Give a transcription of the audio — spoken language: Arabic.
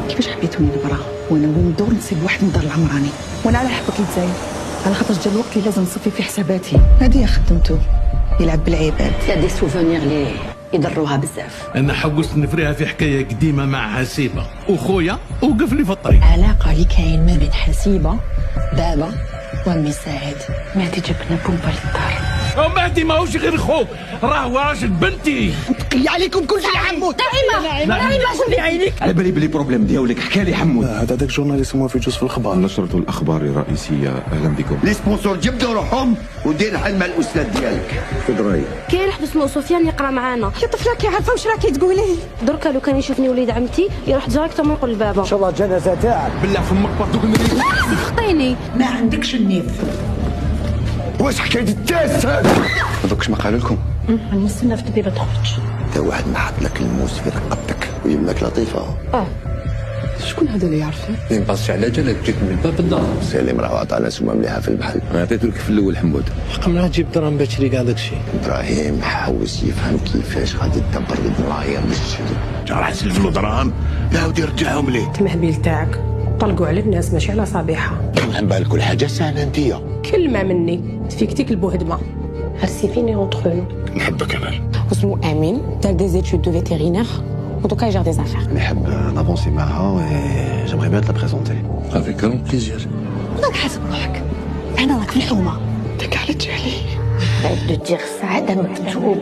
كيفاش حبيتوني دابا؟ وانا وين ندور نسيب واحد من دار العمراني، وانا على حبك لتزايد على خاطر جا الوقت اللي لازم نصفي فيه حساباتي. هذه خدمته يلعب بالعباد. يا دي سوفونير لي يضروها بزاف. انا حوست نفريها في حكايه قديمه مع حسيبه وخويا وقف لي في الطريق. علاقه اللي كاين ما بين حسيبه بابا وامي سعيد. مهدي جاب لنا بومبا للدار. مهدي ماهوش غير خوك، راه راجل بنتي. نقي عليكم كل شيء حمود. نعيمه شوفي عينيك. على بالي بلي بروبليم ديالك. حكى لي حمود. هذا داك جورناليست موفي في الاخبار. نشرة الاخبار الرئيسيه، اهلا بكم. لي سبونسور جبدوا روحهم ودير الحل مع الاستاذ ديالك. خذ رايك. كاين واحد اسمه سفيان يقرا معانا. يا طفله كيعرفوا واش راكي تقولي. دركا لو كان يشوفني وليد عمتي يروح ديريكتومون يقول لبابا. ان شاء الله الجنازه تاعك. بالله فمك بردوك خطيني. ما عندكش النيف. واش حكايه التاس هذا؟ دوكش ما قالوا لكم؟ نستنى في الدبيبه تخرج. تا واحد ما حط لك الموس في رقبتك ويمك لطيفه. شكون هذا اللي يعرفك؟ ما نبصش على جالك جيت من الباب الدار. سالم راه عطانا سمه مليحه في البحر. عطيت لك في الاول حمود. قمنا تجيب درهم باش تشري كاع داكشي. ابراهيم حوس يفهم كيفاش غادي تدبر الدراهم باش تشري. راح تسلف له دراهم لا ودي رجعهم ليه. التمهبيل تاعك طلقوا على الناس ماشي على صبيحه. عم بالك كل حاجه سهله انتيا. كلمه مني تفيكتيك البوهدمه. هسي فيني اونتر نو. نحبك انا. اسمه امين دار دي زيتود دو فيتيرينير ودوكا يجار دي زافير. نحب نافونسي معها و جيمري بيان تلا بريزونتي. افيك كرون بليزير. راك حاسب روحك، انا راك في الحومه. داك على جهلي. بعد دو دير سعاده مكتوب.